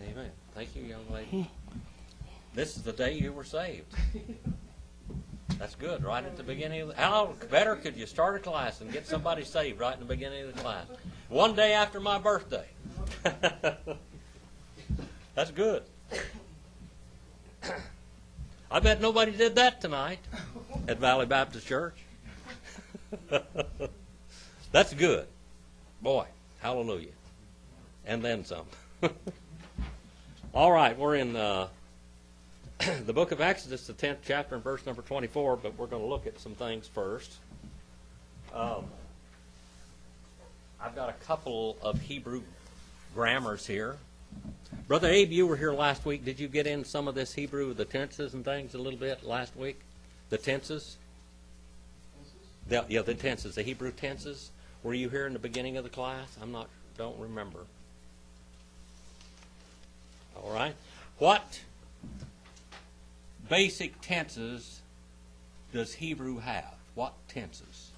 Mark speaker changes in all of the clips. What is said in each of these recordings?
Speaker 1: Amen. Thank you, young lady. This is the day you were saved. That's good, right at the beginning of the... How better could you start a class and get somebody saved right in the beginning of the class? One day after my birthday. That's good. I bet nobody did that tonight at Valley Baptist Church. That's good. Boy, hallelujah. And then some. All right, we're in the book of Exodus, the 10th chapter and verse number 24, but we're going to look at some things first. I've got a couple of Hebrew grammars here. Brother Abe, you were here last week. Did you get in some of this Hebrew, the tenses and things a little bit last week? The tenses? The tenses, the Hebrew tenses. Were you here in the beginning of the class? Don't remember. All right. What basic tenses does Hebrew have? What tenses?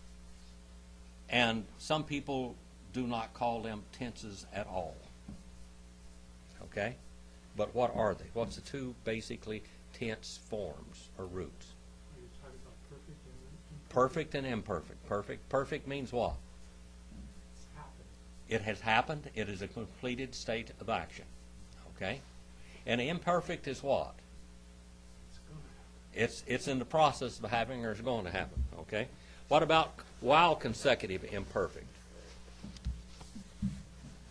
Speaker 1: And some people do not call them tenses at all. Okay? But what are they? What's the two basically tense forms or roots?
Speaker 2: Are you talking about
Speaker 1: perfect and imperfect? Perfect means what?
Speaker 2: It's happened.
Speaker 1: It has happened. It is a completed state of action. Okay? And imperfect is what?
Speaker 2: It's going to happen.
Speaker 1: It's in the process of having or is going to happen. Okay? What about while consecutive imperfect?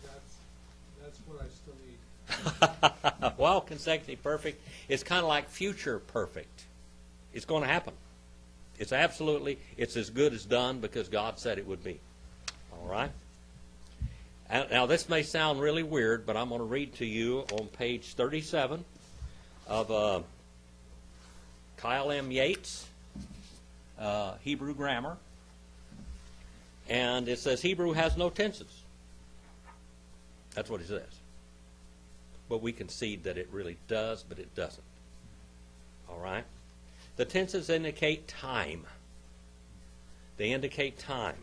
Speaker 2: That's what I still need.
Speaker 1: While consecutive perfect is kind of like future perfect. It's going to happen. It's as good as done because God said it would be. All right? Now, this may sound really weird, but I'm going to read to you on page 37 of Kyle M. Yates' Hebrew grammar. And it says Hebrew has no tenses. That's what it says. But we concede that it really does, but it doesn't. All right? The tenses indicate time. They indicate time.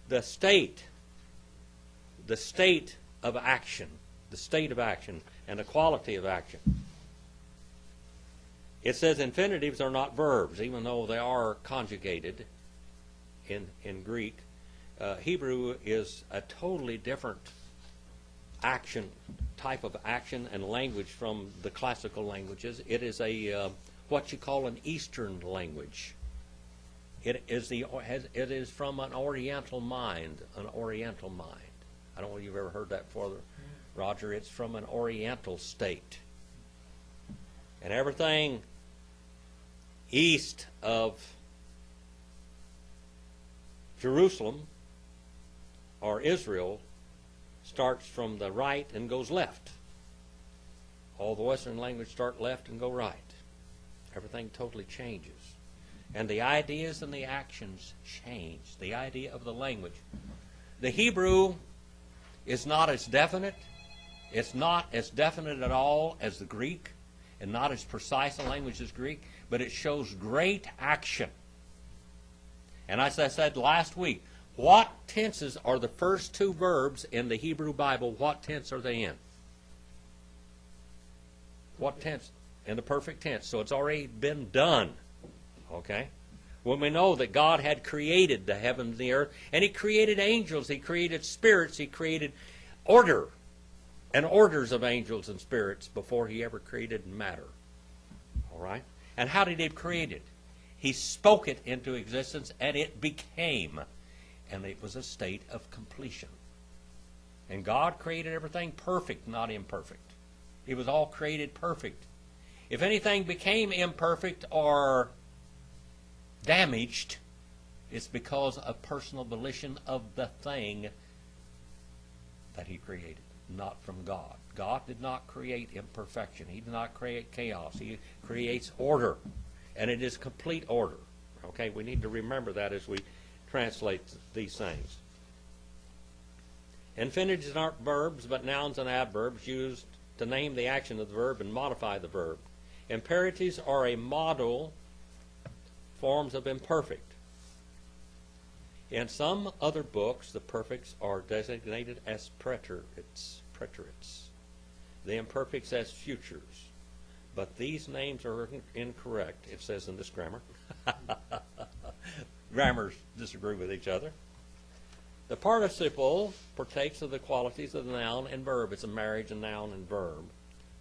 Speaker 1: The state of action, and the quality of action. It says infinitives are not verbs, even though they are conjugated in Greek. Hebrew is a totally different type of action and language from the classical languages. It is what you call an Eastern language. It is from an Oriental mind. I don't know if you've ever heard that before, Roger. It's from an Oriental state. And everything east of Jerusalem or Israel starts from the right and goes left. All the Western languages start left and go right. Everything totally changes. And the ideas and the actions change. The idea of the language. The Hebrew is not as definite. It's not as definite at all as the Greek, and not as precise a language as Greek, but it shows great action. And as I said last week, what tenses are the first two verbs in the Hebrew Bible? What tense are they in? What tense? In the perfect tense. So it's already been done. Okay? When we know that God had created the heavens and the earth, and He created angels, He created spirits, He created order and orders of angels and spirits before He ever created matter. All right? And how did He create it? He spoke it into existence, and it became. And it was a state of completion. And God created everything perfect, not imperfect. It was all created perfect. If anything became imperfect or damaged, it's because of personal volition of the thing that He created, not from God. God did not create imperfection. He did not create chaos. He creates order, and it is complete order. Okay, we need to remember that as we translate these things. Infinitives aren't verbs, but nouns and adverbs used to name the action of the verb and modify the verb. Imperatives are a model forms of imperfect. In some other books, the perfects are designated as preterites. the imperfects as futures. But these names are incorrect, it says in this grammar. Grammars disagree with each other. The participle partakes of the qualities of the noun and verb. It's a marriage of noun and verb.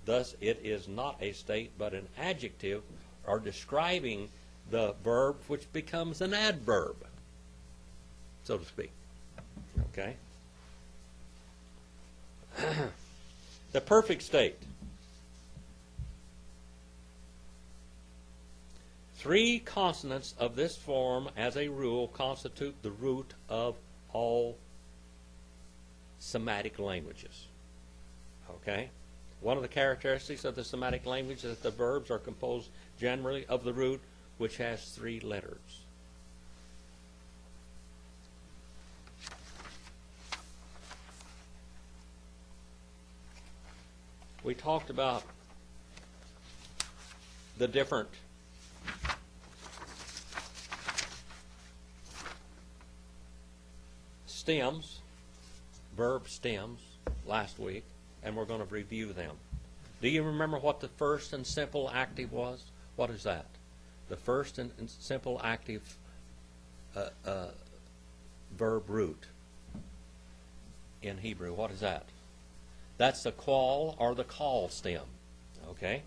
Speaker 1: Thus, it is not a state, but an adjective, or describing the verb, which becomes an adverb, so to speak. Okay? The perfect state. 3 consonants of this form, as a rule, constitute the root of all Semitic languages. Okay? One of the characteristics of the Semitic language is that the verbs are composed generally of the root, which has 3 letters. We talked about the different stems, verb stems, last week, and we're going to review them. Do you remember what the first and simple active was? What is that? The first and simple active verb root in Hebrew. What is that? That's the qual or the call stem. Okay?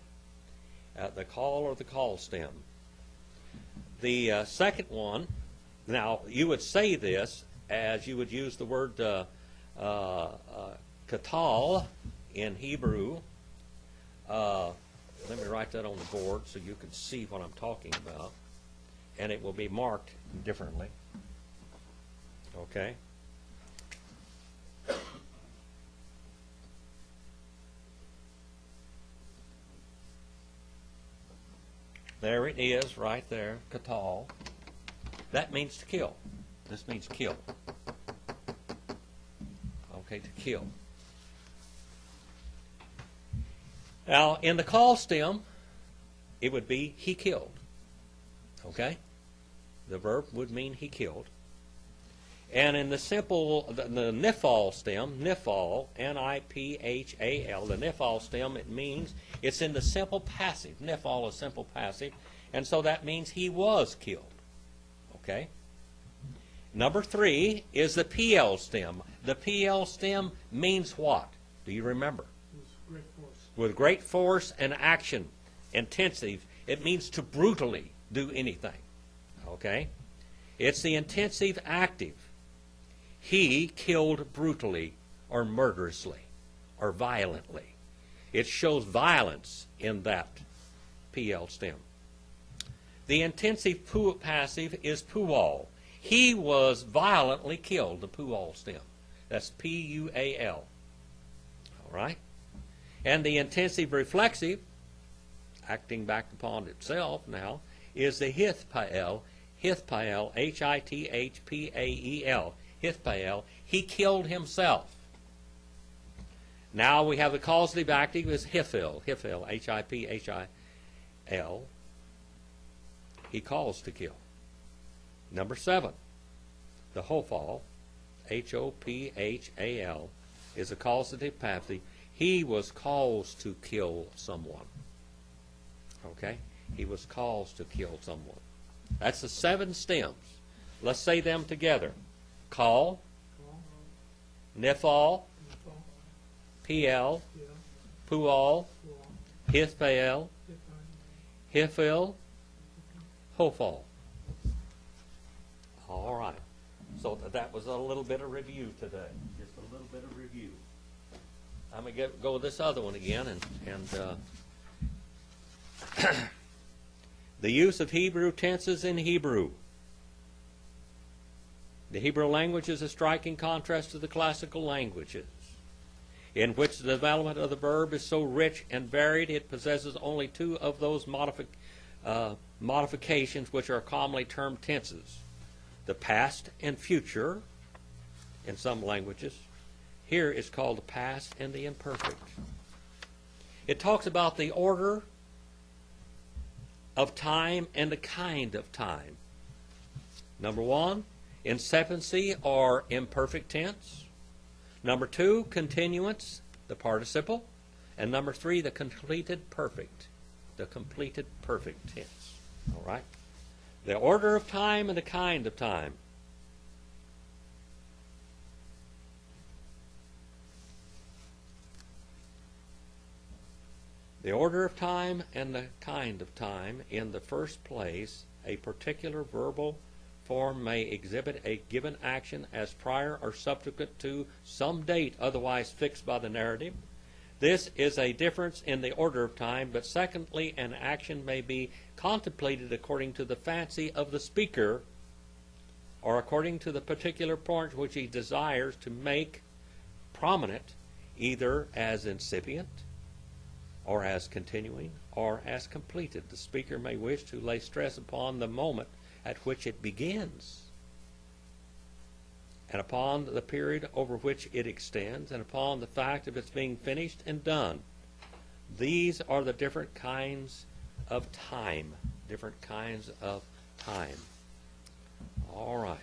Speaker 1: The call or the call stem. The second one, now you would say this as you would use the word katal in Hebrew. Let me write that on the board so you can see what I'm talking about. And it will be marked differently. Okay? There it is, right there, katal. That means to kill. This means kill. Okay, to kill. Now, in the call stem, it would be he killed. Okay? The verb would mean he killed. And in the simple, the nifal stem, nifal, N-I-P-H-A-L, the nifal stem, it means it's in the simple passive. Nifal is simple passive. And so that means he was killed. Okay? Number 3 is the PL stem. The PL stem means what? Do you remember?
Speaker 2: With great force.
Speaker 1: With great force and action, intensive. It means to brutally do anything. Okay? It's the intensive active. He killed brutally or murderously or violently. It shows violence in that PL stem. The intensive passive is pual. He was violently killed, the pual stem. That's P-U-A-L. All right? And the intensive reflexive, acting back upon itself now, is the hithpael. Hithpael, H-I-T-H-P-A-E-L. Hithpael. He killed himself. Now we have the causative active is hifil. Hifil, H-I-P-H-I-L. He calls to kill. Number 7, the hofal, H-O-P-H-A-L, is a causative passive. He was caused to kill someone. Okay? He was caused to kill someone. That's the 7 stems. Let's say them together. Call, nifal, PL, pual, hithpael, hifil, hofal. All right. So that was a little bit of review today. Just a little bit of review. I'm going to go with this other one again. And the use of Hebrew tenses in Hebrew. The Hebrew language is a striking contrast to the classical languages, in which the development of the verb is so rich and varied it possesses only 2 of those modifications which are commonly termed tenses. The past and future in some languages. Here is called the past and the imperfect. It talks about the order of time and the kind of time. Number 1, incipiency or imperfect tense. Number 2, continuance, the participle. And number 3, the completed perfect. The completed perfect tense. All right? The order of time and the kind of time. The order of time and the kind of time. In the first place, a particular verbal form may exhibit a given action as prior or subsequent to some date otherwise fixed by the narrative. This is a difference in the order of time, but secondly, an action may be contemplated according to the fancy of the speaker or according to the particular point which he desires to make prominent, either as incipient or as continuing or as completed. The speaker may wish to lay stress upon the moment at which it begins, and upon the period over which it extends, and upon the fact of its being finished and done. These are the different kinds of time. Different kinds of time. All right.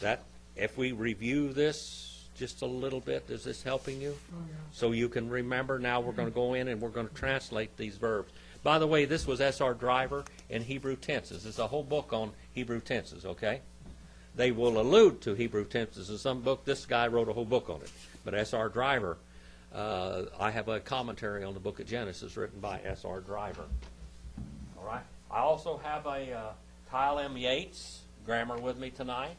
Speaker 1: That, if we review this just a little bit, is this helping you?
Speaker 2: Oh, yeah.
Speaker 1: So you can remember. Now we're going to go in and we're going to translate these verbs. By the way, this was S.R. Driver in Hebrew tenses. There's a whole book on Hebrew tenses, okay? They will allude to Hebrew tenses in some book. This guy wrote a whole book on it. But S.R. Driver, I have a commentary on the book of Genesis written by S.R. Driver. All right. I also have a Kyle M. Yates grammar with me tonight.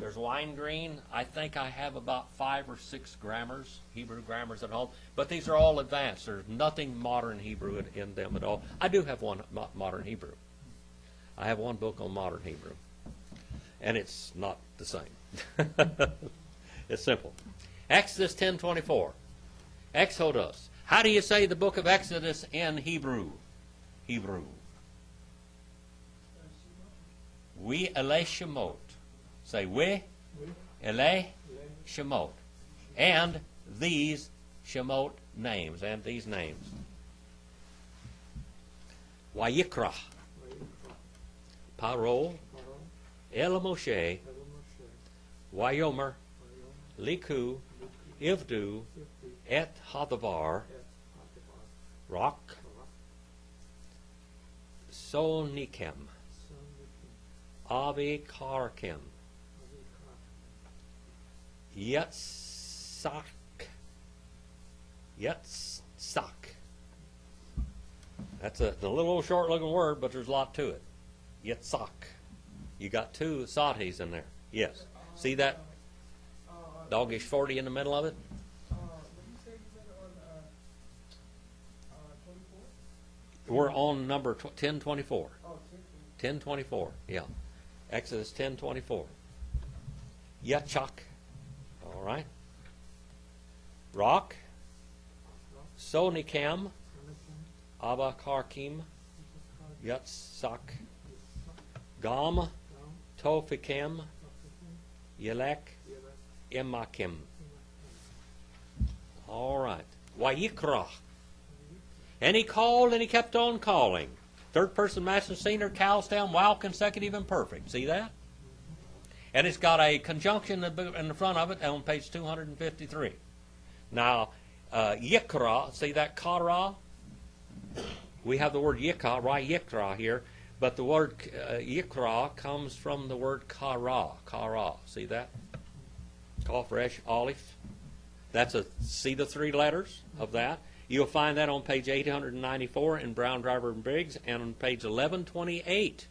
Speaker 1: There's Wine Green. I think I have about 5 or 6 grammars, Hebrew grammars at home. But these are all advanced. There's nothing modern Hebrew in them at all. I do have one modern Hebrew. I have one book on modern Hebrew. And it's not the same. It's simple. Exodus 10:24. Exodus. How do you say the book of Exodus in Hebrew? Hebrew. We ele shemot. Say we ele shemot. And these shemot names. And these names. Wayikra. Paro. El Moshe, Wayomer, Liku, Ivdu, Et Hadavar, Rock, Sonikem, Avi Karkim, Yetzak, Yetzak. That's a little old short-looking word, but there's a lot to it. Yetzak. You got 2 satis in there. Yes. See that doggish 40 in the middle of it?
Speaker 2: What did you say you said on 24?
Speaker 1: We're on number 1024.
Speaker 2: Oh,
Speaker 1: 1024. Yeah. Exodus 10:24. Yachak. All right. Rock. Sonikam. Abba Karkim. Yatsak. Gam. Tofikem, Yelek, Emakim. All right. Wayikra. And he called and he kept on calling. Third person masculine singular, cows down, while consecutive and perfect. See that? And it's got a conjunction in the front of it on page 253. Now, Yikra, see that kara? We have the word yikra, right? Yikra here. But the word yikra comes from the word kara. Kara. See that? Kaf, resh, aleph. See the 3 letters of that? You'll find that on page 894 in Brown, Driver, and Briggs, and on page 1128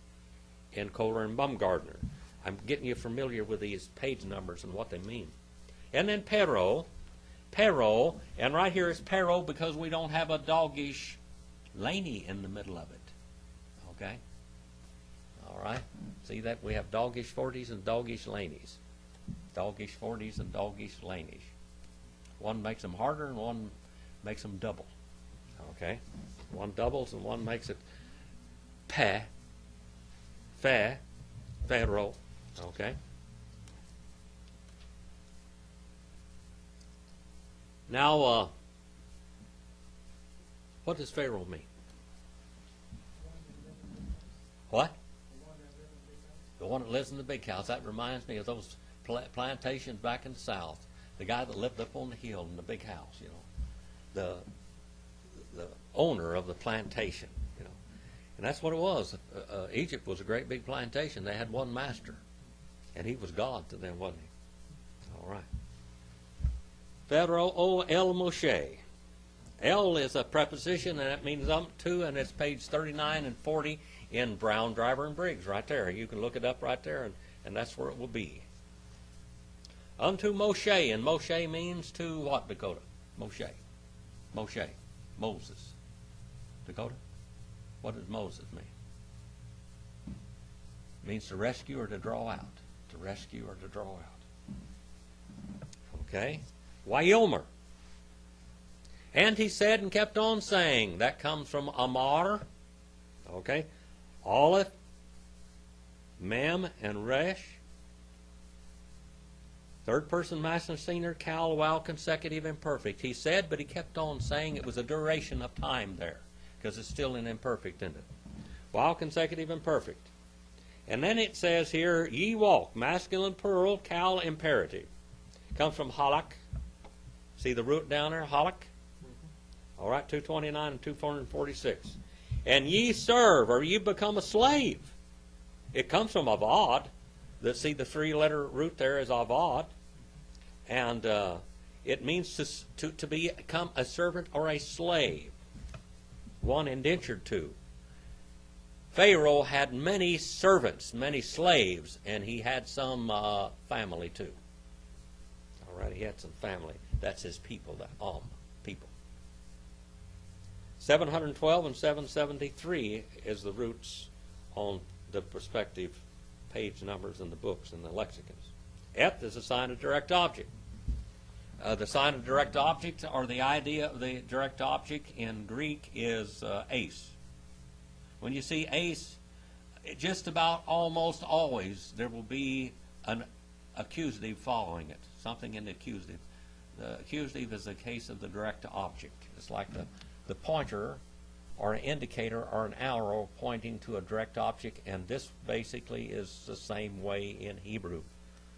Speaker 1: in Kohler and Baumgartner. I'm getting you familiar with these page numbers and what they mean. And then pero. Pero. And right here is pero because we don't have a doggish laney in the middle of it. Okay? All right. See that? We have doggish 40s and doggish lanies. Doggish 40s and doggish lanies. One makes them harder and one makes them double. Okay? One doubles and one makes it pe, fe, fero. Okay? Now, what does pharaoh mean? What? The one that lives in the big house. That reminds me of those plantations back in the South. The guy that lived up on the hill in the big house, you know. the owner of the plantation, and that's what it was. Egypt was a great big plantation. They had one master, and he was God to them, wasn't he? All right. Pharaoh O El Moshe. El is a preposition, and that means to, and it's page 39 and 40 in Brown, Driver, and Briggs right there. You can look it up right there, and that's where it will be. Unto Moshe, and Moshe means to what, Dakota? Moshe. Moses. Dakota? What does Moses mean? It means to rescue or to draw out. To rescue or to draw out. Okay? Wyomer. And he said and kept on saying. That comes from Amar. Okay? Aleph, Mem, and Resh. Third person masculine singular, cal, while consecutive imperfect. He said, but he kept on saying. It was a duration of time there, because it's still in imperfect, isn't it? While consecutive imperfect. And then it says here, ye walk, masculine plural, cal, imperative. Comes from halak. See the root down there, halak? All right, 229 and 246. And ye serve, or ye become a slave. It comes from avad. See the three-letter root there is avad. And it means to become a servant or a slave. One indentured to. Pharaoh had many servants, many slaves, and he had some family too. All right, he had some family. That's his people, the people. 712 and 773 is the roots on the respective page numbers in the books and the lexicons. Et is a sign of direct object. The sign of direct object, or the idea of the direct object in Greek, is ace. When you see ace, just about almost always there will be an accusative following it, something in the accusative. The accusative is a case of the direct object. It's like the pointer or an indicator or an arrow pointing to a direct object, and this basically is the same way in Hebrew.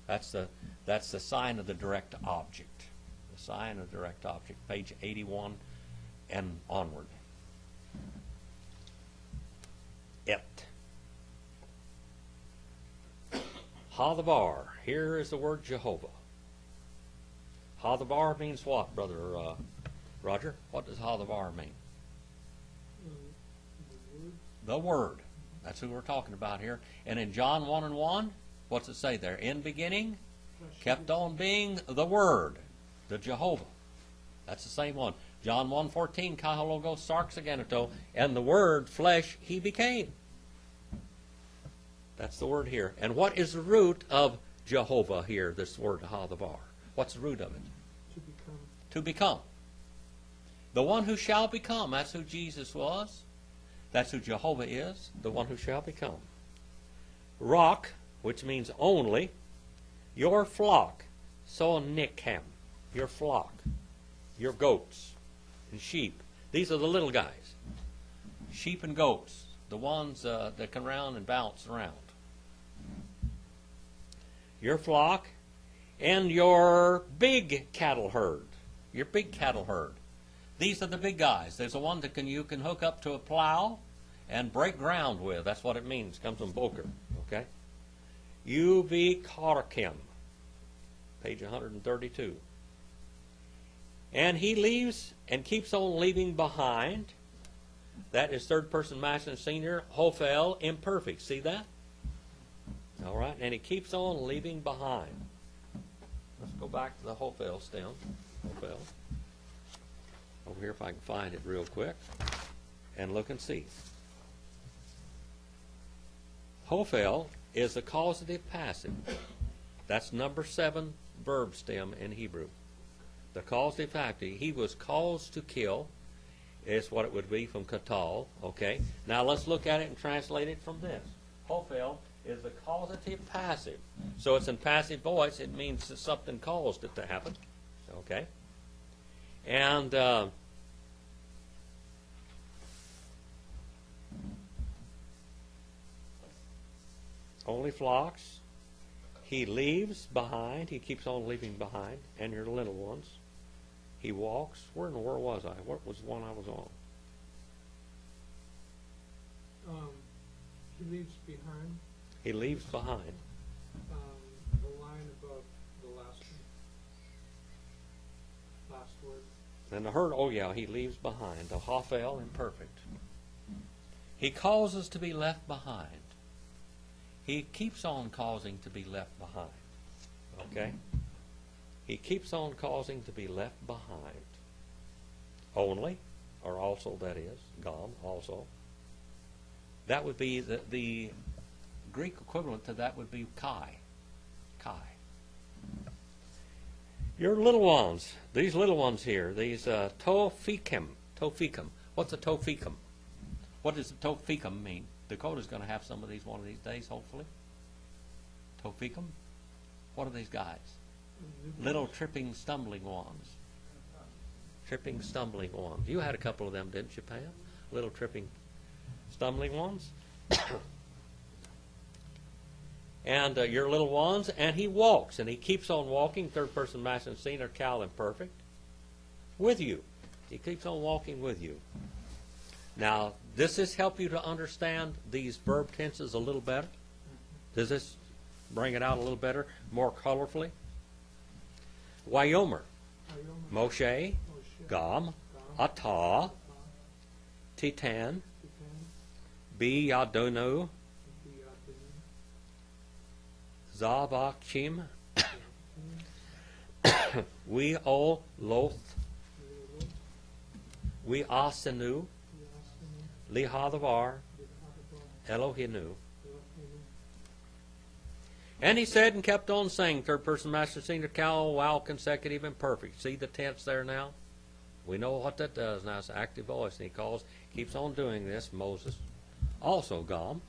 Speaker 1: That's the sign of the direct object. The sign of the direct object, page 81 and onward. Et. Hadabar. Here is the word Jehovah. Hadabar means what, Brother Roger? What does Hadabar mean? The Word. That's who we're talking about here. And in John 1 and 1, what's it say there? In beginning, kept on being the Word, the Jehovah. That's the same one. John 1:14, Kai Logos Sarx Agenito, and the Word, flesh, he became. That's the word here. And what is the root of Jehovah here, this word Hadavar? What's the root of it?
Speaker 2: To become.
Speaker 1: To become. The one who shall become, that's who Jesus was. That's who Jehovah is, the one who shall become. Rock, which means only, your flock, so nichem, your flock, your goats and sheep. These are the little guys. Sheep and goats, the ones that can round and bounce around. Your flock and your big cattle herd. Your big cattle herd. These are the big guys. There's the one that you can hook up to a plow and break ground with. That's what it means. It comes from Boker. Okay? UV Karkim. Page 132. And he leaves and keeps on leaving behind. That is third person masculine singular. Hophel, imperfect. See that? All right. And he keeps on leaving behind. Let's go back to the Hophel stem. Hophel. Over here if I can find it real quick. And look and see. Hophel is a causative passive. That's number 7 verb stem in Hebrew. The causative active. He was caused to kill is what it would be from katal. Okay. Now let's look at it and translate it from this. Hophel is a causative passive. So it's in passive voice. It means that something caused it to happen. Okay. And only flocks. He leaves behind. He keeps on leaving behind. And your little ones. He walks. Where in the world was I? What was the one I was on?
Speaker 2: He leaves behind
Speaker 1: He leaves behind.
Speaker 2: the line above the last word.
Speaker 1: And the herd, oh yeah, he leaves behind. The Hophel imperfect. He causes to be left behind. He keeps on causing to be left behind. Okay? He keeps on causing to be left behind. Only, or also, that is, gone, also. That would be the Greek equivalent to that would be kai. Kai. Your little ones, these little ones here, these tophikim. Tophikim. What's a tophikim? What does a tophikim mean? Dakota's going to have some of these one of these days, hopefully. Tophikim? What are these guys? Little tripping, stumbling ones. Tripping, stumbling ones. You had a couple of them, didn't you, Pam? Little tripping, stumbling ones. And your little ones, and he walks, and he keeps on walking, third person masculine singular, cal imperfect, with you. He keeps on walking with you. Now, does this help you to understand these verb tenses a little better? Does this bring it out a little better, more colorfully? Wayomer, Moshe, Gam, Atah, Titan, Bi Yadonu, Zavachim, We O Loth, We Asenu, Lihadavar, Elohinu. And he said and kept on saying, third person master singular, cal, wow, consecutive, and perfect. See the tense there now? We know what that does now. It's an active voice. And he keeps on doing this. Moses. Also Gam.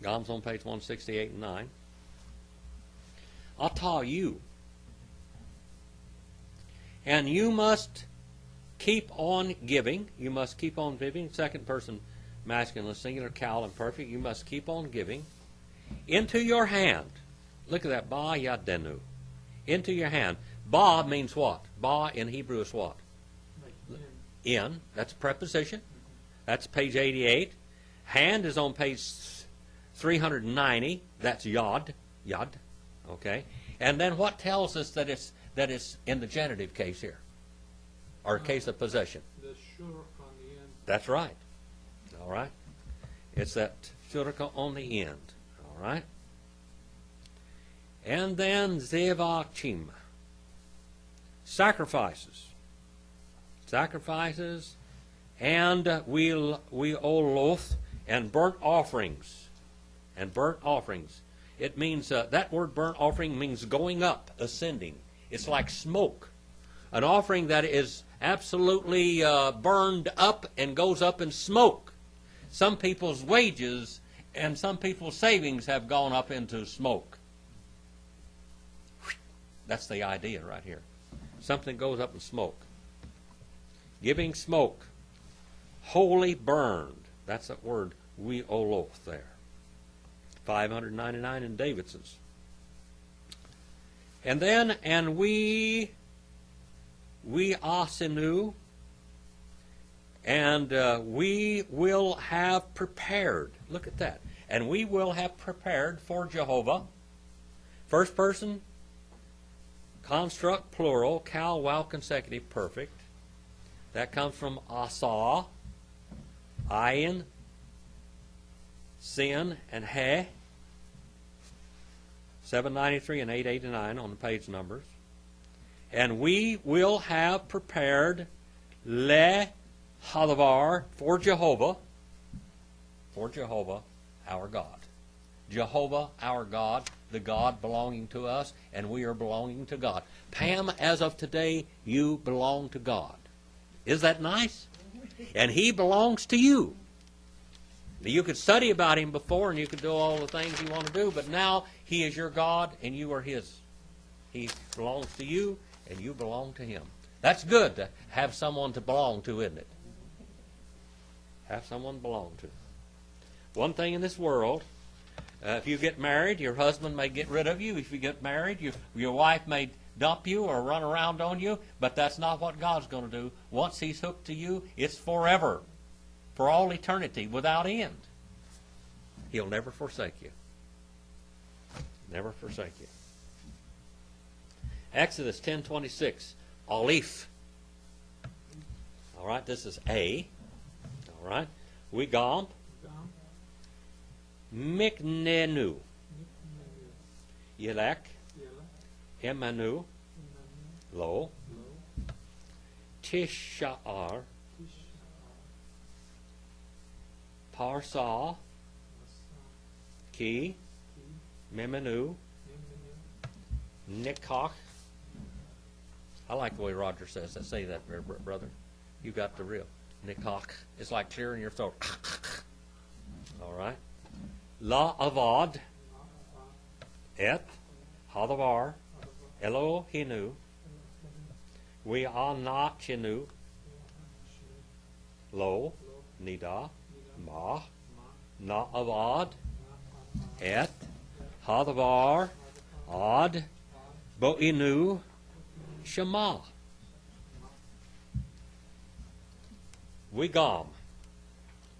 Speaker 1: Gam's on page 168 and 9. Atah, you. And you must keep on giving. You must keep on giving. Second person masculine, singular, cal, and perfect. You must keep on giving. Into your hand. Look at that. Ba yadenu. Into your hand. Ba means what? Ba in Hebrew is what? In. That's a preposition. That's page 88. Hand is on page 390. That's yod. Yod. Okay. And then what tells us that it's in the genitive case here? Or case of possession?
Speaker 2: The shur on the end.
Speaker 1: That's right. All right. It's that shuraka on the end. All right. And then zevachim. Sacrifices. Sacrifices and we oloth and burnt offerings. And burnt offerings. It means, that word burnt offering means going up, ascending. It's like smoke. An offering that is absolutely burned up and goes up in smoke. Some people's wages and some people's savings have gone up into smoke. That's the idea right here. Something goes up in smoke. Giving smoke. Wholly burned. That's that word, we oloth there. 599 in Davidson's. And then, and we asenu, and we will have prepared. Look at that. And we will have prepared for Jehovah. First person, construct, plural, cal, wow, consecutive, perfect. That comes from asa, ayin, sin, and he. 793 and 889 on the page numbers. And we will have prepared le hadavar for Jehovah, our God. Jehovah, our God, the God belonging to us, and we are belonging to God. Pam, as of today, you belong to God. Is that nice? And He belongs to you. You could study about Him before, and you could do all the things you want to do, but now He is your God, and you are His. He belongs to you, and you belong to Him. That's good to have someone to belong to, isn't it? Have someone to belong to. One thing in this world, If you get married, your husband may get rid of you. If you get married, your wife may dump you or run around on you, but that's not what God's going to do. Once He's hooked to you, it's forever, for all eternity, without end. He'll never forsake you. Never forsake you. Exodus 10:26, Aleph. All right, this is A. All right, we gom. Miknenu, Yelek, Emanu, Lo, Tishar, Parsa, Ki, Memenu, Nikach. I like the way Roger says that. Say that, brother. You got the real. Nikach. It's like clearing your throat. All right. La Avad, Et, Hadavar, Elohinu, We are not Chinu, Lo, Nida, Ma, Na Avad, Et, Hadavar, Ad, Bo'inu, Shema. Wigam.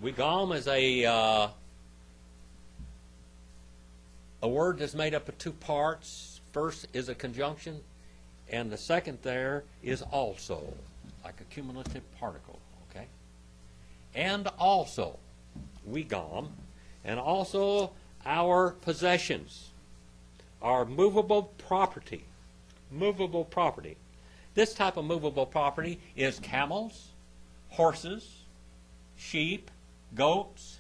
Speaker 1: Wigam is a word that's made up of two parts. First is a conjunction, and the second there is also, like a cumulative particle, okay? And also, wigam, and also our possessions, our movable property. Movable property. This type of movable property is camels, horses, sheep, goats,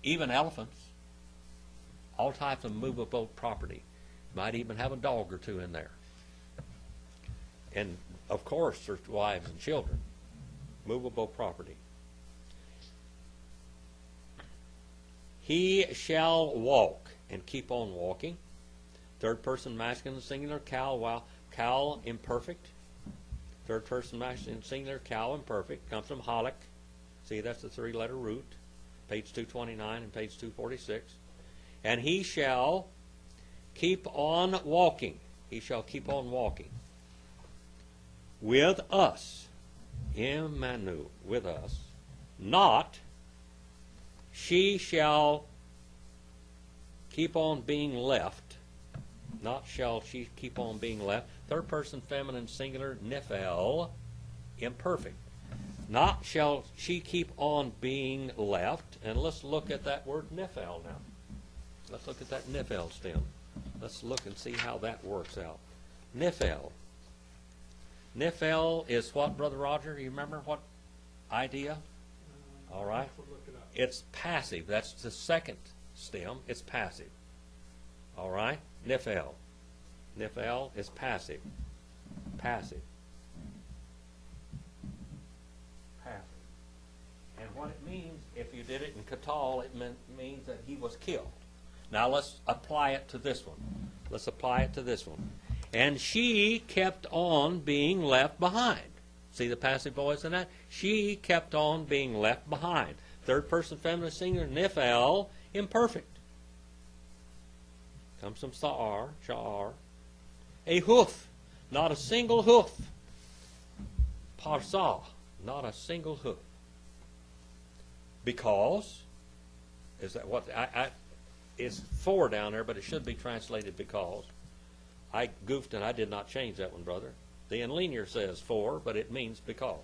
Speaker 1: even elephants, all types of movable property. Might even have a dog or two in there. And, of course, there's wives and children. Movable property. He shall walk and keep on walking. Third person masculine singular, cal imperfect. Third person masculine singular, cal imperfect. Comes from halak. See, that's the three-letter root. Page 229 and page 246. And he shall keep on walking. He shall keep on walking. With us. Imanu. With us. Not. She shall keep on being left. Not shall she keep on being left. Third person feminine singular, nephel, imperfect. Not shall she keep on being left. And let's look at that word nephel now. Let's look at that nephel stem. Let's look and see how that works out. Nephel. Nephel is what, Brother Roger? You remember what idea? All right. It's passive. That's the second stem. It's passive. All right? Nephel. Nephel is passive. Passive. Passive. And what it means, if you did it in Katal, it means that he was killed. Now let's apply it to this one. Let's apply it to this one. And she kept on being left behind. See the passive voice in that? She kept on being left behind. Third person feminine singular, nephel, imperfect. Comes from sha'ar. A hoof, not a single hoof. Parsa, not a single hoof. Because, is that what, it's for down there, but it should be translated because. I goofed and I did not change that one, brother. The Enlinear says for, but it means because.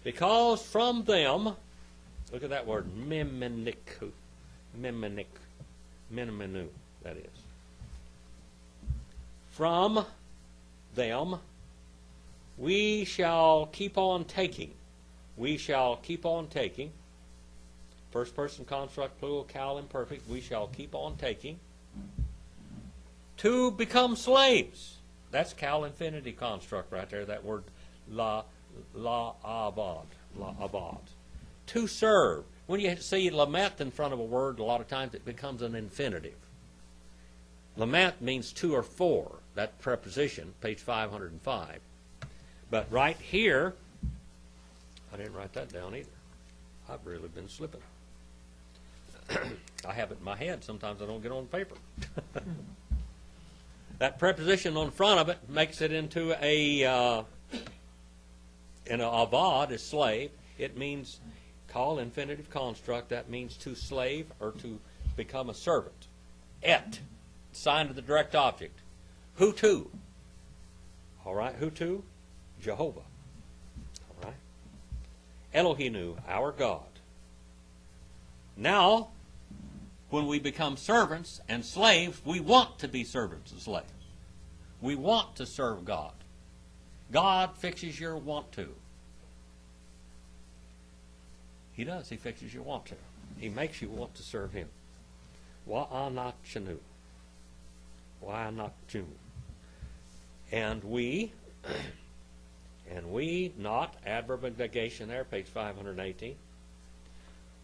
Speaker 1: Because from them, look at that word, mimeniku, minimenu, that is. From them, we shall keep on taking. We shall keep on taking. First person construct, plural, cal, imperfect. We shall keep on taking. To become slaves. That's cal infinity construct right there, that word la abad. To serve. When you see lament in front of a word, a lot of times it becomes an infinitive. Lament means to or for, that preposition, page 505. But right here, I didn't write that down either. I've really been slipping. I have it in my head. Sometimes I don't get on paper. That preposition on front of it makes it into an avad is slave. It means call infinitive construct. That means to slave or to become a servant. Et, sign of the direct object. Who to? All right, who to? Jehovah. All right. Elohinu, our God. Now, when we become servants and slaves, we want to be servants and slaves. We want to serve God. God fixes your want to. He does. He fixes your want to. He makes you want to serve Him. Wa'anak shenu. Wa'anak shenu. And we, not, adverb of negation there, page 518.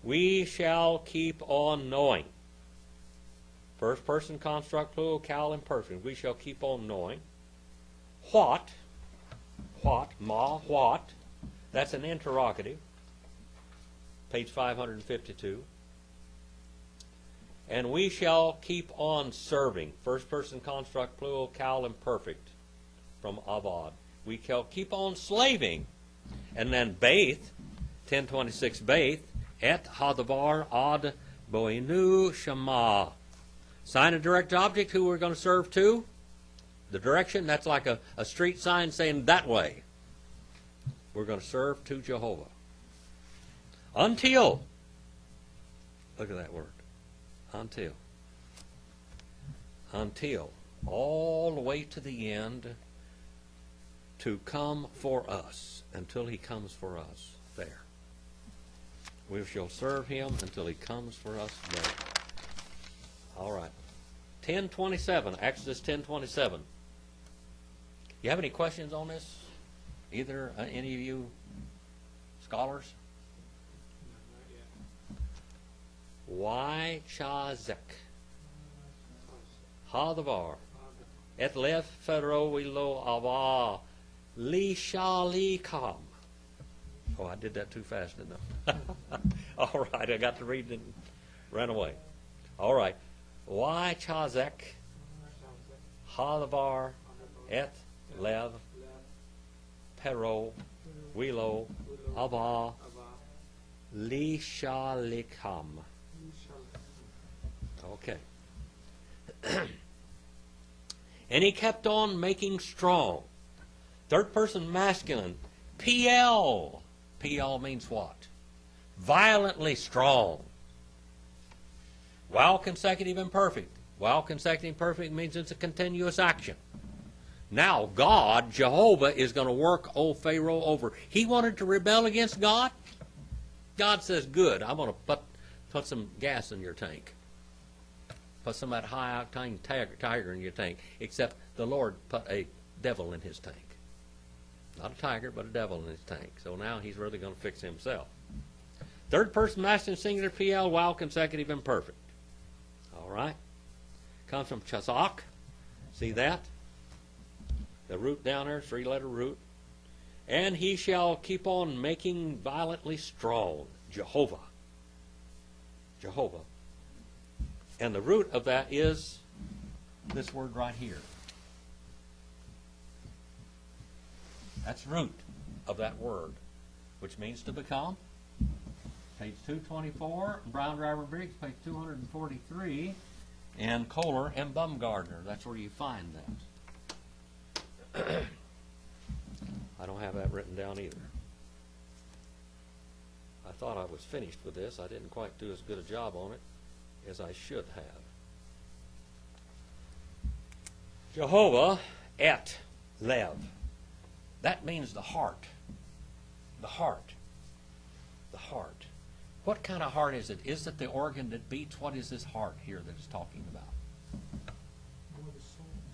Speaker 1: We shall keep on knowing. First person construct, plural, cal, imperfect. We shall keep on knowing. What, what, that's an interrogative. Page 552. And we shall keep on serving. First person construct, plural, cal, imperfect. From avad. We shall keep on slaving. And then baith, 1026 baith, et hadavar ad boinu shema. Sign a direct object, who we're going to serve to. The direction, that's like a street sign saying that way. We're going to serve to Jehovah. Until. Look at that word. Until. Until. All the way to the end. To come for us. Until He comes for us. There. We shall serve Him until He comes for us there. All right. 10:27. Exodus 10:27. You have any questions on this? Either any of you scholars? Why chazek? Hadavar. Et lef fero ilo ava. Li shali kam. Oh, I did that too fast, didn't I? All right, I got to read it and ran away. All right. Why chazek? Hadavar. Et lev. Pero. Wilo. Ava. Li shalikam. Okay. And he kept on making strong. Third person masculine. PL. PL means what? Violently strong. While consecutive imperfect. While consecutive imperfect means it's a continuous action. Now God, Jehovah, is going to work old Pharaoh over. He wanted to rebel against God. God says, good, I'm going to put some gas in your tank. Put some of that high-octane tiger in your tank. Except the Lord put a devil in His tank. Not a tiger, but a devil in His tank. So now He's really going to fix Himself. Third person masculine singular PL, while consecutive imperfect. All right. Comes from chazak. See that? The root down there, three-letter root. And he shall keep on making violently strong. Jehovah. Jehovah. And the root of that is this word right here. That's root of that word, which means to become. Page 224, Brown Driver Briggs, page 243, and Kohler and Bumgardner. That's where you find that. I don't have that written down either. I thought I was finished with this. I didn't quite do as good a job on it as I should have. Jehovah et lev. That means the heart. The heart. The heart. What kind of heart is it? Is it the organ that beats? What is this heart here that it's talking about?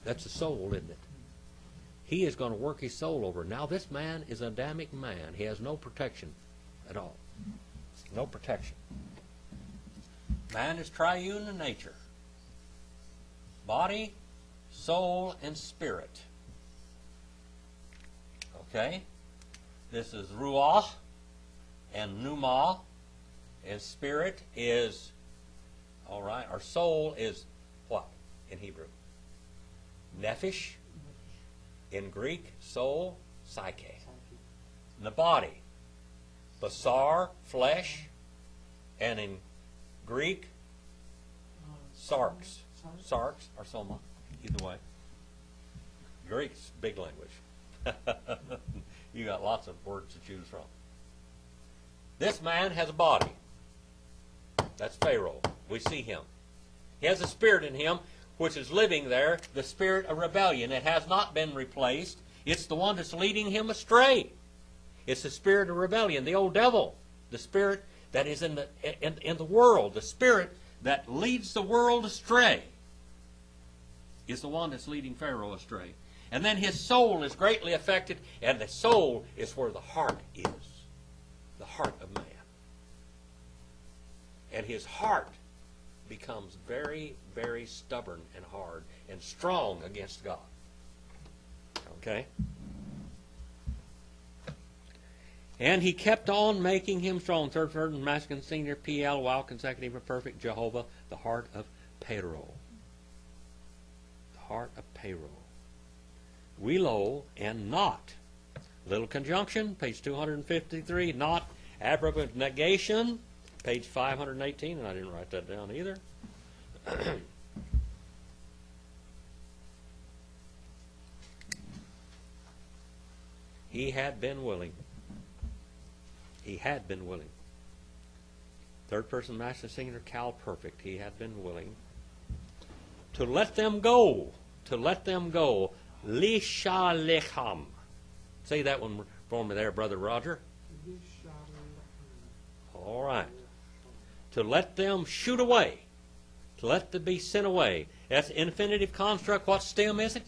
Speaker 1: That's the soul, isn't it? He is going to work his soul over. Now this man is an Adamic man. He has no protection at all. No protection. Man is triune in nature. Body, soul, and spirit. Okay? This is Ruach and Pneuma. His spirit is All right. Our soul is what in Hebrew? Nephesh. In Greek, soul, psyche. The body, basar, flesh, and in Greek, sarx. Sarx or soma, either way. Greek's big language. You got lots of words to choose from. This man has a body. That's Pharaoh. We see him. He has a spirit in him which is living there, the spirit of rebellion. It has not been replaced. It's the one that's leading him astray. It's the spirit of rebellion, the old devil, the spirit that is in the world, the spirit that leads the world astray is the one that's leading Pharaoh astray. And then his soul is greatly affected, and the soul is where the heart is, the heart of man. And his heart becomes very, very stubborn and hard and strong against God. Okay? And he kept on making him strong. Third person, masculine, singular, PL, while consecutive, and perfect, Jehovah, the heart of Pharaoh. The heart of Pharaoh. Welo and not. Little conjunction, page 253, not, adverb of negation, page 518, and I didn't write that down either. He had been willing. He had been willing. Third person, masculine, singular, cal, perfect. He had been willing to let them go. To let them go. Lishalecham. Say that one for me there, Brother Roger. All right. To let them shoot away. To let them be sent away. That's infinitive construct. What stem is it?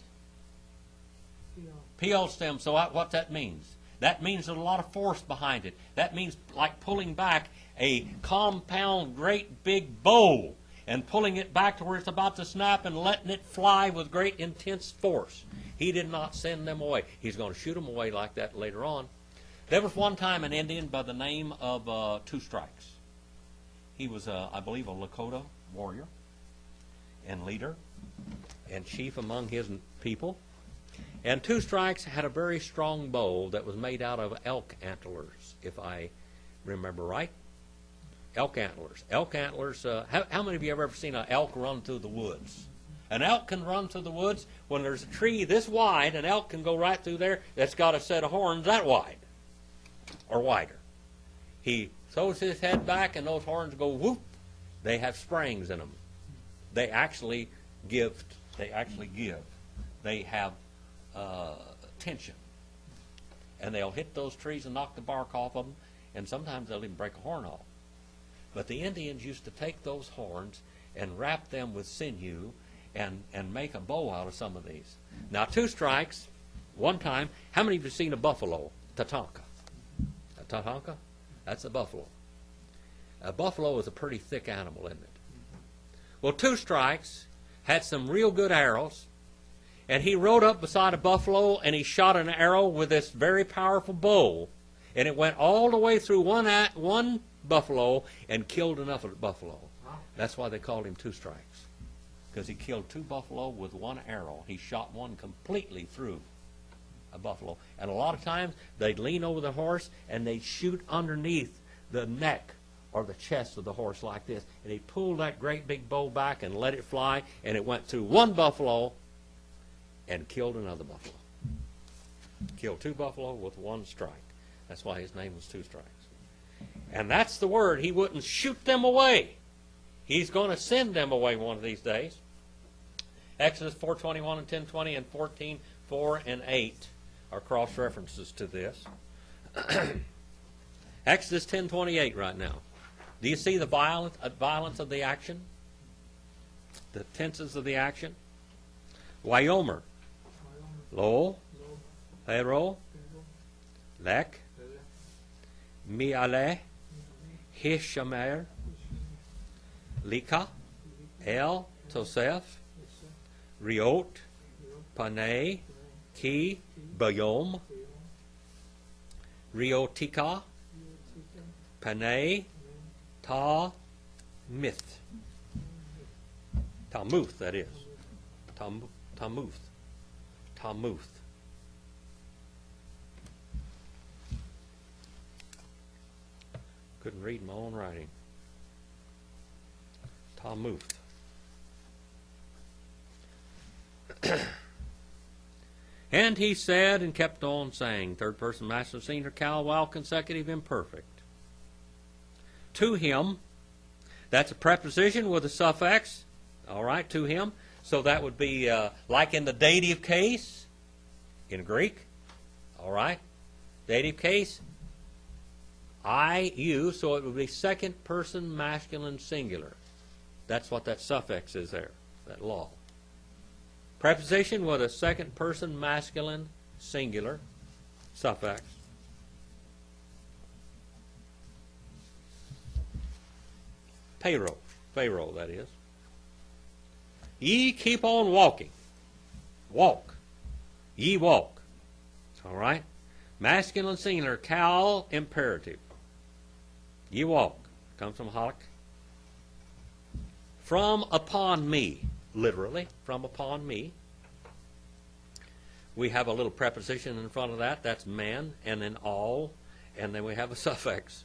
Speaker 1: PL stem. So what that means? That means there's a lot of force behind it. That means like pulling back a compound, great big bow and pulling it back to where it's about to snap and letting it fly with great intense force. He did not send them away. He's going to shoot them away like that later on. There was one time an Indian by the name of Two Strikes. He was, I believe, a Lakota warrior and leader and chief among his people. And Two Strikes had a very strong bow that was made out of elk antlers, if I remember right. Elk antlers. Elk antlers, how many of you have ever seen an elk run through the woods? An elk can run through the woods. When there's a tree this wide, an elk can go right through there. That's got a set of horns that wide or wider. He throws his head back and those horns go whoop. They have springs in them. They actually give. They have tension. And they'll hit those trees and knock the bark off of them, and sometimes they'll even break a horn off. But the Indians used to take those horns and wrap them with sinew and make a bow out of some of these. Now, Two Strikes, one time, how many of you have seen a buffalo? Tatanka. A tatanka? That's a buffalo. A buffalo is a pretty thick animal, isn't it? Well, Two Strikes had some real good arrows, and he rode up beside a buffalo and he shot an arrow with this very powerful bow, and it went all the way through one buffalo and killed enough of the buffalo. That's why they called him Two Strikes, because he killed two buffalo with one arrow. He shot one completely through a buffalo. And a lot of times they'd lean over the horse and they'd shoot underneath the neck or the chest of the horse like this, and he'd pull that great big bow back and let it fly, and it went through one buffalo and killed another buffalo. Killed two buffalo with one strike. That's why his name was Two Strikes. And that's the word. He wouldn't shoot them away. He's going to send them away one of these days. Exodus 4:21 and 10:20 and 14:4 and 8 are cross references to this. Exodus 10:28 right now. Do you see the violence of the action? The tenses of the action? Wyomer. Lo. Pharaoh. Lek. Mi'aleh. Hishamer. Lika. El. Tosef. Riot. Panei. Ki. Bayom. Riotika. Panei. Ta. Mith. Talmuth, that is. Talmuth. Talmuth. Couldn't read my own writing. Talmuth. And he said and kept on saying, third person masculine singular, cal, while consecutive imperfect. To him, that's a preposition with a suffix, all right, to him. So that would be like in the dative case in Greek, all right, dative case, I, you, so it would be second person masculine singular. That's what that suffix is there, that law. Preposition with a second person masculine singular suffix. Pharaoh, that is. Ye keep on walking. Walk. Ye walk. All right? Masculine singular, cal, imperative. Ye walk. Comes from halak. From upon me. Literally, from upon me. We have a little preposition in front of that. That's man, and then all, and then we have a suffix.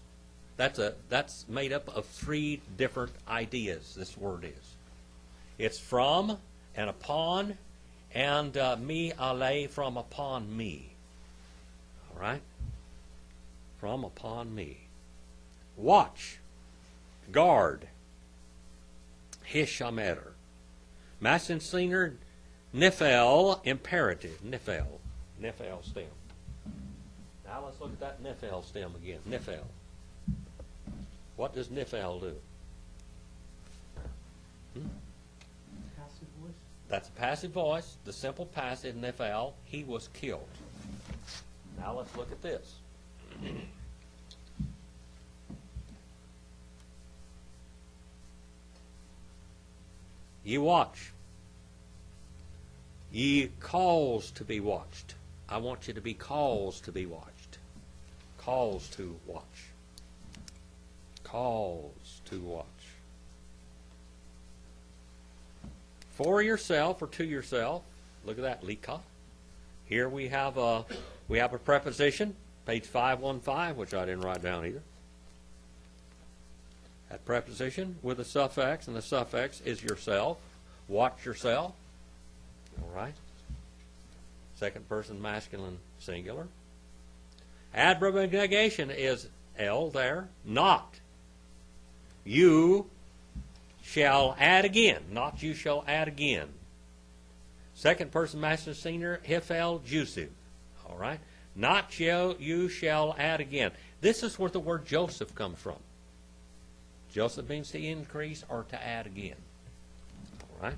Speaker 1: That's made up of three different ideas, this word is. It's from and upon, and me ale, from upon me. All right? From upon me. Watch. Guard. Hishamer. Masculine singular, nifel, imperative. Nifel stem. Now let's look at that nifel stem again. Nifel. What does nifel do?
Speaker 2: Passive voice.
Speaker 1: That's a passive voice. The simple passive nifel. He was killed. Now let's look at this. Ye watch. Ye calls to be watched. I want you to be calls to be watched. Calls to watch. Calls to watch. For yourself or to yourself. Look at that, lika. Here we have a preposition, page 515, which I didn't write down either. That preposition with a suffix, and the suffix is yourself. Watch yourself. All right. Second person masculine singular. Adverb of negation is L there. Not. You shall add again. Not you shall add again. Second person masculine singular, hifel jusu. All right. Not you shall add again. This is where the word Joseph comes from. Joseph means to increase or to add again. All right.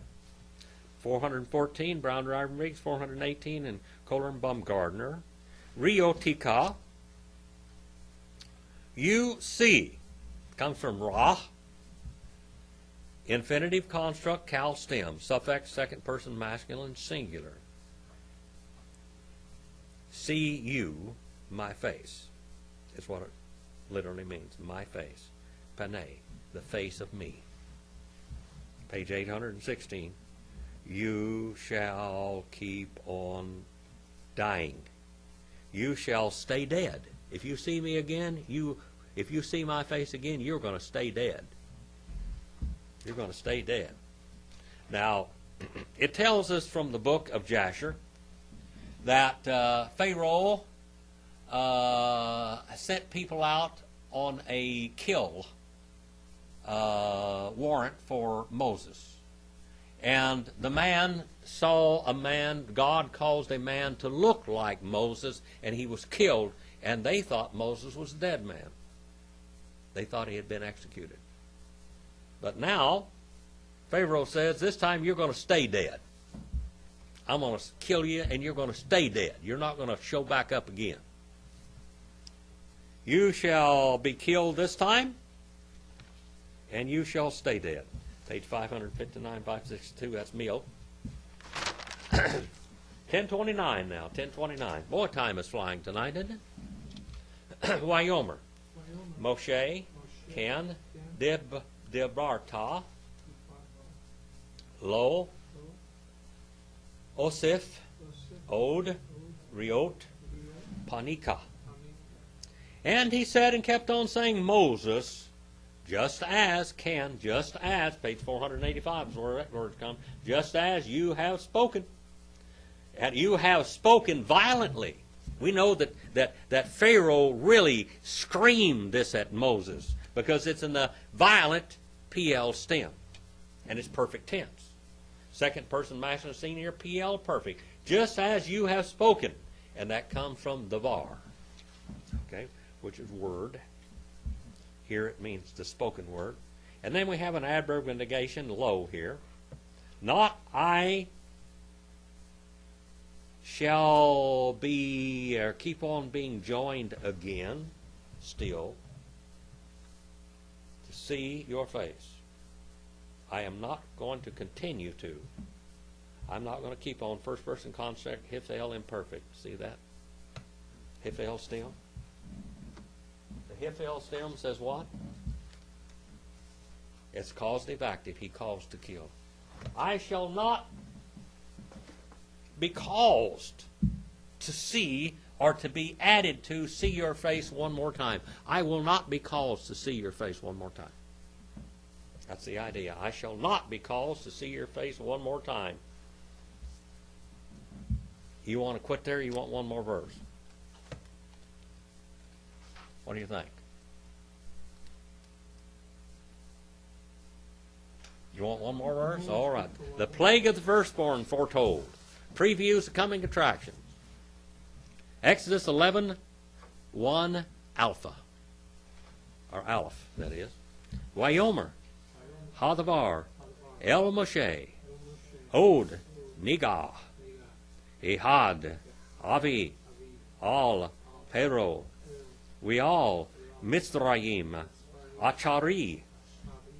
Speaker 1: 414, Brown Driver Riggs, 418, and Kohler and Baumgardner. Riotika. You see. Comes from Ra. Infinitive construct, cal stem. Suffix, second person masculine, singular. See you, my face. Is what it literally means. My face. Panay, the face of me. Page 816. You shall keep on dying. You shall stay dead. If you see me again, if you see my face again, you're going to stay dead. You're going to stay dead. Now, it tells us from the book of Jasher that Pharaoh sent people out on a kill warrant for Moses. And the man saw a man, God caused a man to look like Moses, and he was killed, and they thought Moses was a dead man. They thought he had been executed. But now, Pharaoh says, this time you're going to stay dead. I'm going to kill you, and you're going to stay dead. You're not going to show back up again. You shall be killed this time, and you shall stay dead. Page 559, 562, that's Mio. 1029 now, 1029. Boy, time is flying tonight, isn't it? Wyomer. Moshe, Ken, Debarta, Lo, Osif, Od, Riot, Panika. And he said and kept on saying, Moses, just as, page 485 is where that word comes, just as you have spoken. And you have spoken violently. We know that Pharaoh really screamed this at Moses because it's in the violent PL stem. And it's perfect tense. Second person masculine singular PL perfect. Just as you have spoken. And that comes from the var. Okay, which is word. Here it means the spoken word. And then we have an adverb of negation, lo, here. Not I shall be, or keep on being joined again, still, to see your face. I am not going to continue to. I'm not going to keep on first person construct, hifel imperfect. See that? Hifel stem. The hifel stem says what? It's causative active. He caused to kill. I shall not be caused to see or to be added to see your face one more time. I will not be caused to see your face one more time. That's the idea. I shall not be caused to see your face one more time. You want to quit there? You want one more verse? What do you think? You want one more verse? All right. The plague of the firstborn foretold. Previews the coming attractions. Exodus 11:1 alpha. Or aleph, that is. Wayomer, Hadavar, El Moshe, Od, Nigah, Ehad, Avi, Al, Pero, Weal, Mitzrayim, Achari,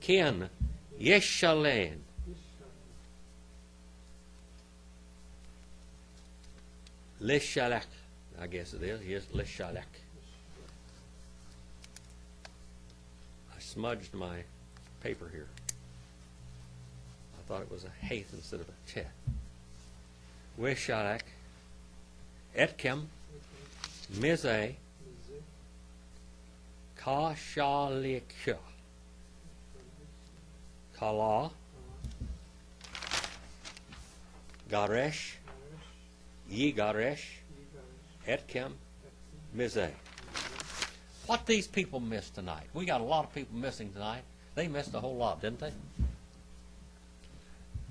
Speaker 1: Ken, Yeshalen. Lishalek, I guess it is. Yes, Lishalek. I smudged my paper here. I thought it was a haith instead of a chet. Wishalek, Etkem, Mize, Kashalikya, Kala, Garesh, Yigaresh, Etkem, Mize. What these people missed tonight? We got a lot of people missing tonight. They missed a whole lot, didn't they?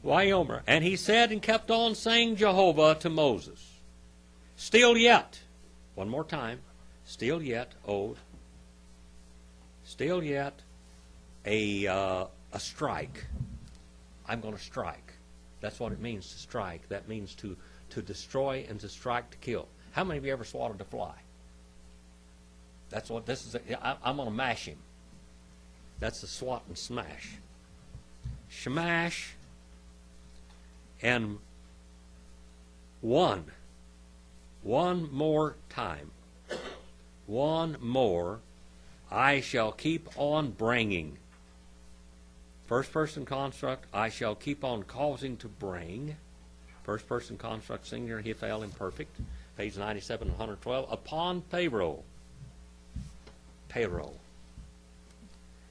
Speaker 1: Wyomer. And he said and kept on saying Jehovah to Moses. Still yet. One more time. Still yet, Od. Still yet, a strike. I'm going to strike. That's what it means to strike. That means to destroy and to strike to kill. How many of you ever swatted a fly? That's what this is. I'm going to mash him. That's the swat and smash. Shmash and one more time. One more I shall keep on bringing. First person construct, I shall keep on causing to bring. First person construct singular, hifel imperfect. Page 97 and 112. Upon Pharaoh.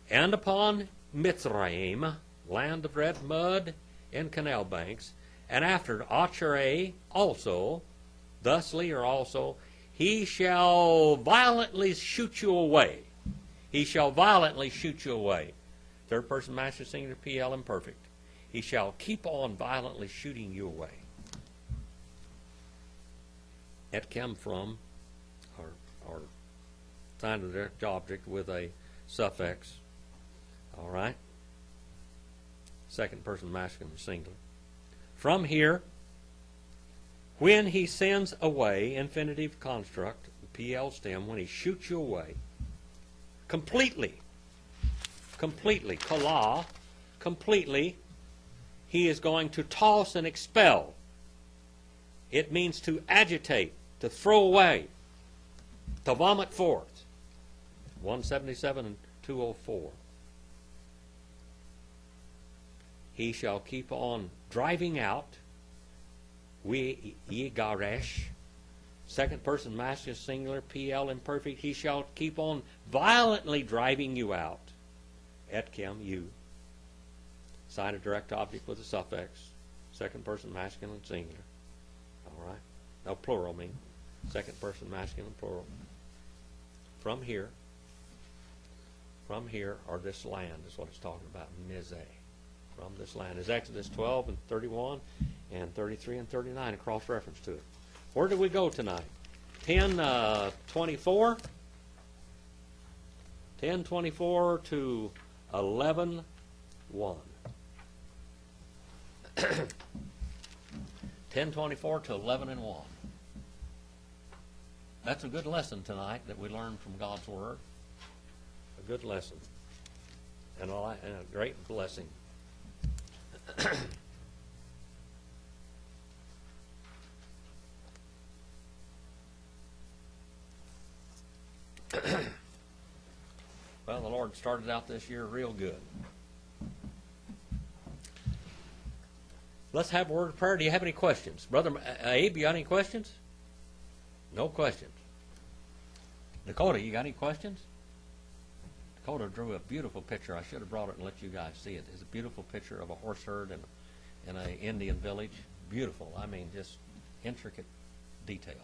Speaker 1: And upon Mitzrayim, land of red mud and canal banks. And after Achere also, thusly or also, he shall violently shoot you away. He shall violently shoot you away. Third person master singular PL imperfect. He shall keep on violently shooting you away. It came from, or signed to their object with a suffix. All right. Second person masculine singular. From here, when he sends away, infinitive construct, PL stem, when he shoots you away, completely, kala, completely, he is going to toss and expel. It means to agitate, to throw away, to vomit forth. 177 and 204. he shall keep on driving out. We ye garesh. Second person masculine singular, PL imperfect. He shall keep on violently driving you out. Etkem, you. Sign a direct object with a suffix. Second person masculine singular. All right. No, plural mean. Second person masculine plural. From here, or this land is what it's talking about. Mizeh. From this land is Exodus 12 and 31 and 33 and 39, a cross reference to it. Where did we go tonight? 10:24. 10:24 to 11:1. 10:24 to 11:1. That's a good lesson tonight that we learned from God's Word. A good lesson. And a great blessing. Well, the Lord started out this year real good. Let's have a word of prayer. Do you have any questions? Brother Abe, you got any questions? No questions. Dakota, you got any questions? Dakota drew a beautiful picture. I should have brought it and let you guys see it. It's a beautiful picture of a horse herd in an Indian village. Beautiful. I mean, just intricate detail.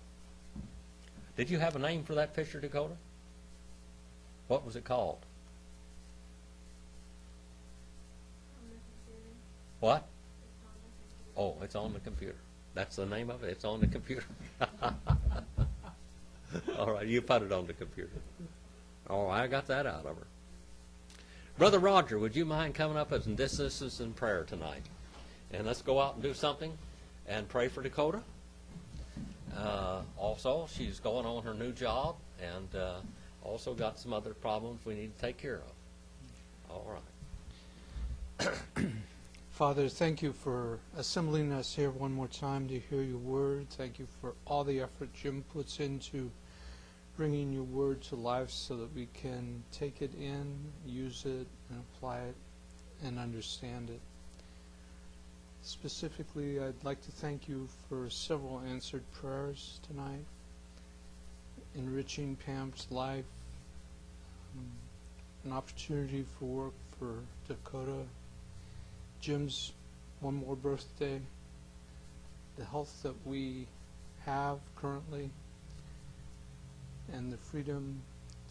Speaker 1: Did you have a name for that picture, Dakota? What was it called? What? Oh, it's on the computer. That's the name of it? It's on the computer. All right, you put it on the computer. Oh, I got that out of her. Brother Roger, would you mind coming up and assist us in prayer tonight? And let's go out and do something and pray for Dakota. Also, she's going on her new job and also got some other problems we need to take care of. All right.
Speaker 2: Father, thank you for assembling us here one more time to hear your word. Thank you for all the effort Jim puts into bringing your word to life so that we can take it in, use it, and apply it, and understand it. Specifically, I'd like to thank you for several answered prayers tonight, enriching Pam's life, an opportunity for work for Dakota, Jim's one more birthday, the health that we have currently, and the freedom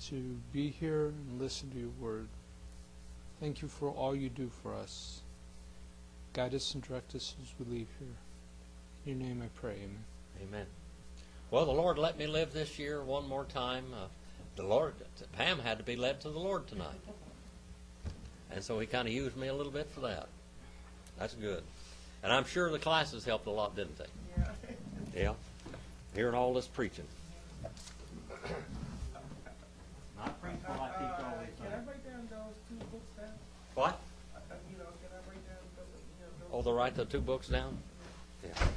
Speaker 2: to be here and listen to your word. Thank you for all you do for us. Guide us and direct us as we leave here. In your name I pray, amen.
Speaker 1: Amen. Well, the Lord let me live this year one more time. Pam had to be led to the Lord tonight. And so he kind of used me a little bit for that. That's good. And I'm sure the classes helped a lot, didn't they?
Speaker 3: Yeah.
Speaker 1: Yeah. Hearing all this preaching. Not preaching like I teach all these
Speaker 3: Can I
Speaker 1: things.
Speaker 3: write down those 2 books down?
Speaker 1: What?
Speaker 3: Can I write down those?
Speaker 1: Oh, they'll write the 2 books down? Yeah.